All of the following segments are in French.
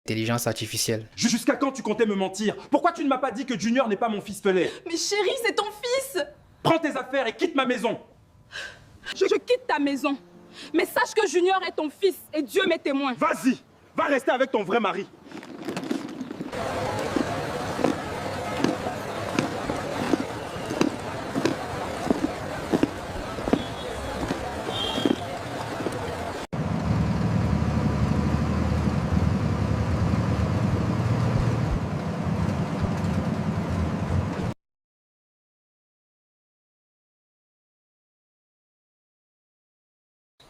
intelligence artificielle. Jusqu'à quand tu comptais me mentir? Pourquoi tu ne m'as pas dit que Junior n'est pas mon fistelet? Mais chérie, c'est ton fils! Prends tes affaires et quitte ma maison. Je quitte ta maison. Mais sache que Junior est ton fils et Dieu m'est témoin. Vas-y, va rester avec ton vrai mari.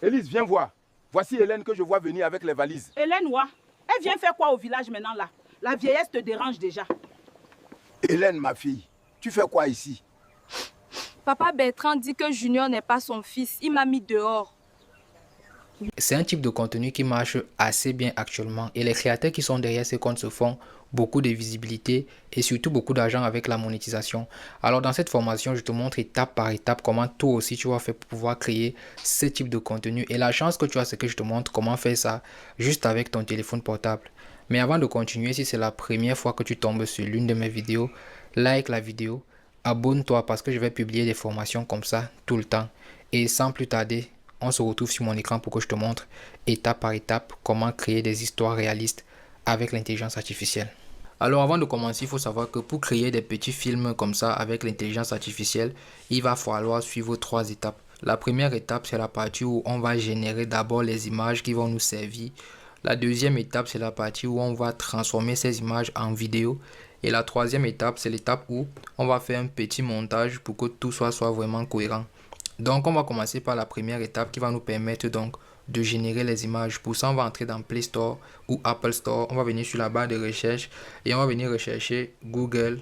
Élise, viens voir. Voici Hélène que je vois venir avec les valises. Hélène, ouais. Elle vient faire quoi au village maintenant là? La vieillesse te dérange déjà. Hélène, ma fille, tu fais quoi ici? Papa Bertrand dit que Junior n'est pas son fils. Il m'a mis dehors. C'est un type de contenu qui marche assez bien actuellement et les créateurs qui sont derrière ces comptes se font beaucoup de visibilité et surtout beaucoup d'argent avec la monétisation. Alors dans cette formation, je te montre étape par étape comment toi aussi tu vas faire pour pouvoir créer ce type de contenu. Et la chance que tu as, c'est que je te montre comment faire ça juste avec ton téléphone portable. Mais avant de continuer, si c'est la première fois que tu tombes sur l'une de mes vidéos, like la vidéo, abonne-toi parce que je vais publier des formations comme ça tout le temps. Et sans plus tarder, on se retrouve sur mon écran pour que je te montre étape par étape comment créer des histoires réalistes avec l'intelligence artificielle. Alors avant de commencer, il faut savoir que pour créer des petits films comme ça avec l'intelligence artificielle, il va falloir suivre 3 étapes. La première étape, c'est la partie où on va générer d'abord les images qui vont nous servir. La deuxième étape, c'est la partie où on va transformer ces images en vidéo. Et la troisième étape, c'est l'étape où on va faire un petit montage pour que tout soit vraiment cohérent. Donc on va commencer par la première étape qui va nous permettre donc de générer les images. Pour ça, on va entrer dans Play Store ou Apple Store. On va venir sur la barre de recherche et on va venir rechercher Google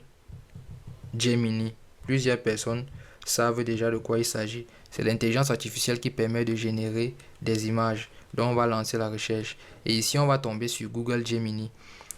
Gemini. Plusieurs personnes savent déjà de quoi il s'agit. C'est l'intelligence artificielle qui permet de générer des images. Donc on va lancer la recherche et ici on va tomber sur Google Gemini.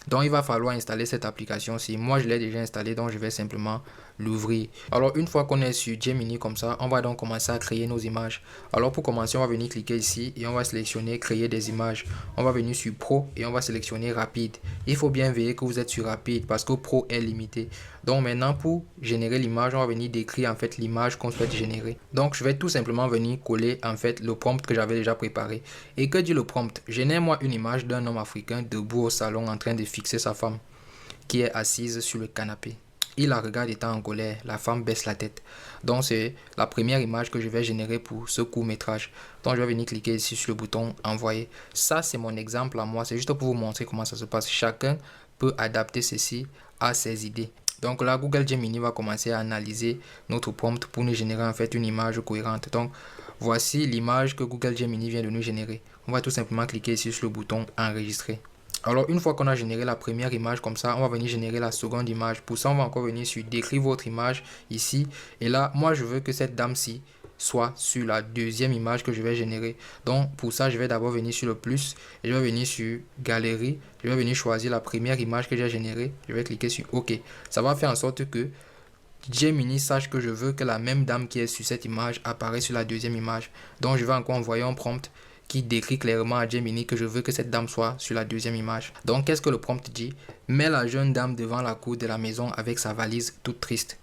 Donc il va falloir installer cette application-ci. Moi je l'ai déjà installée, donc je vais simplement l'ouvrir. Alors une fois qu'on est sur Gemini comme ça, on va donc commencer à créer nos images. Alors pour commencer, on va venir cliquer ici et on va sélectionner créer des images. On va venir sur Pro et on va sélectionner rapide. Il faut bien veiller que vous êtes sur rapide parce que Pro est limité. Donc maintenant pour générer l'image, on va venir décrire en fait l'image qu'on souhaite générer. Donc je vais tout simplement venir coller en fait le prompt que j'avais déjà préparé. Et que dit le prompt? Génère-moi une image d'un homme africain debout au salon en train de fixer sa femme qui est assise sur le canapé. Il la regarde étant en colère, la femme baisse la tête. Donc c'est la première image que je vais générer pour ce court métrage. Donc je vais venir cliquer ici sur le bouton envoyer. Ça c'est mon exemple à moi, c'est juste pour vous montrer comment ça se passe. Chacun peut adapter ceci à ses idées. Donc là Google Gemini va commencer à analyser notre prompt pour nous générer en fait une image cohérente. Donc voici l'image que Google Gemini vient de nous générer. On va tout simplement cliquer ici sur le bouton enregistrer. Alors une fois qu'on a généré la première image comme ça, on va venir générer la seconde image. Pour ça, on va encore venir sur décrire votre image ici. Et là, moi je veux que cette dame-ci soit sur la deuxième image que je vais générer. Donc pour ça, je vais d'abord venir sur le plus et je vais venir sur galerie. Je vais venir choisir la première image que j'ai générée. Je vais cliquer sur OK. Ça va faire en sorte que Gemini sache que je veux que la même dame qui est sur cette image apparaisse sur la deuxième image. Donc je vais encore envoyer un prompt qui décrit clairement à Gemini que je veux que cette dame soit sur la deuxième image. Donc qu'est-ce que le prompt dit? Mets la jeune dame devant la cour de la maison avec sa valise toute triste.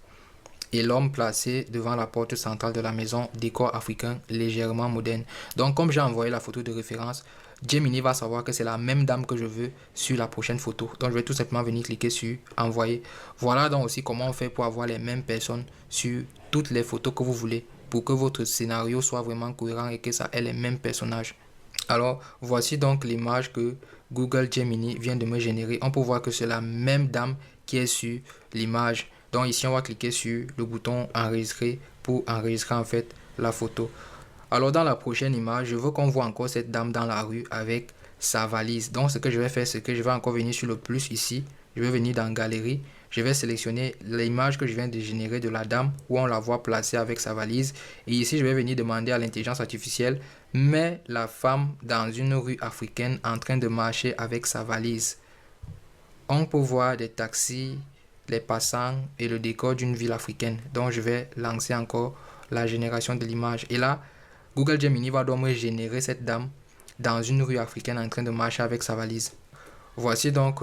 Et l'homme placé devant la porte centrale de la maison, décor africain légèrement moderne. Donc comme j'ai envoyé la photo de référence, Gemini va savoir que c'est la même dame que je veux sur la prochaine photo. Donc je vais tout simplement venir cliquer sur envoyer. Voilà donc aussi comment on fait pour avoir les mêmes personnes sur toutes les photos que vous voulez, pour que votre scénario soit vraiment cohérent et que ça ait les mêmes personnages. Alors voici donc l'image que Google Gemini vient de me générer. On peut voir que c'est la même dame qui est sur l'image. Donc ici on va cliquer sur le bouton enregistrer pour enregistrer en fait la photo. Alors dans la prochaine image, je veux qu'on voit encore cette dame dans la rue avec sa valise. Donc ce que je vais faire, c'est que je vais encore venir sur le plus ici. Je vais venir dans galerie. Je vais sélectionner l'image que je viens de générer de la dame où on la voit placée avec sa valise. Et ici, je vais venir demander à l'intelligence artificielle, mets la femme dans une rue africaine en train de marcher avec sa valise. On peut voir des taxis, les passants et le décor d'une ville africaine. Donc je vais lancer encore la génération de l'image. Et là, Google Gemini va donc me générer cette dame dans une rue africaine en train de marcher avec sa valise. Voici donc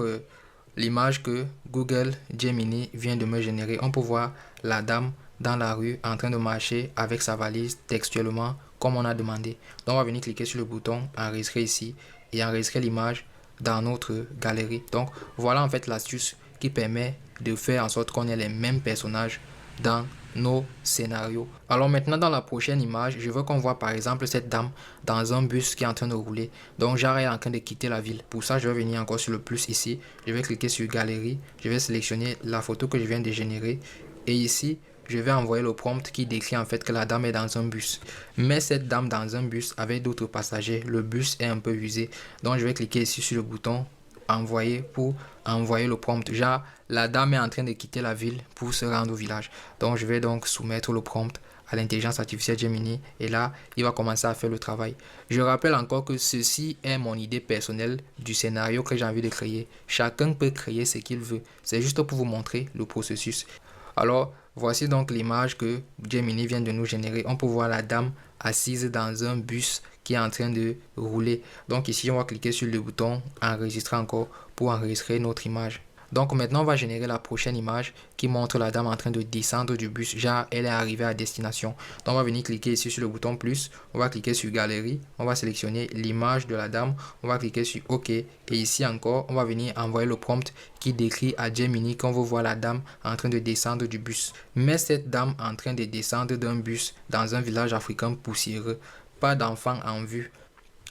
l'image que Google Gemini vient de me générer. On peut voir la dame dans la rue en train de marcher avec sa valise textuellement comme on a demandé. Donc on va venir cliquer sur le bouton enregistrer ici et enregistrer l'image dans notre galerie. Donc voilà en fait l'astuce qui permet de faire en sorte qu'on ait les mêmes personnages dans nos scénarios. Alors maintenant dans la prochaine image, je veux qu'on voit par exemple cette dame dans un bus qui est en train de rouler. Donc genre elle est en train de quitter la ville. Pour ça je vais venir encore sur le plus ici. Je vais cliquer sur galerie. Je vais sélectionner la photo que je viens de générer. Et ici je vais envoyer le prompt qui décrit en fait que la dame est dans un bus. Mais cette dame dans un bus avec d'autres passagers. Le bus est un peu usé. Donc je vais cliquer ici sur le bouton envoyer pour envoyer le prompt. Genre la dame est en train de quitter la ville pour se rendre au village. Donc je vais donc soumettre le prompt à l'intelligence artificielle Gemini et là il va commencer à faire le travail. Je rappelle encore que ceci est mon idée personnelle du scénario que j'ai envie de créer. Chacun peut créer ce qu'il veut. C'est juste pour vous montrer le processus. Alors voici donc l'image que Gemini vient de nous générer. On peut voir la dame assise dans un bus qui est en train de rouler. Donc ici on va cliquer sur le bouton enregistrer encore pour enregistrer notre image. Donc maintenant on va générer la prochaine image qui montre la dame en train de descendre du bus. Genre elle est arrivée à destination. Donc on va venir cliquer ici sur le bouton plus. On va cliquer sur galerie. On va sélectionner l'image de la dame. On va cliquer sur OK. Et ici encore on va venir envoyer le prompt qui décrit à Gemini qu'on veut voir la dame en train de descendre du bus. Mais cette dame en train de descendre d'un bus dans un village africain poussiéreux. Pas d'enfants en vue.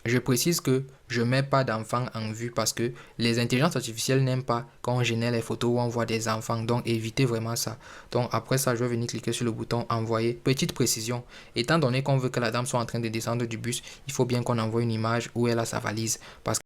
Je précise que je mets pas d'enfants en vue parce que les intelligences artificielles n'aiment pas quand on génère les photos où on voit des enfants. Donc évitez vraiment ça. Donc après ça, je vais venir cliquer sur le bouton envoyer. Petite précision, étant donné qu'on veut que la dame soit en train de descendre du bus, il faut bien qu'on envoie une image où elle a sa valise. Parce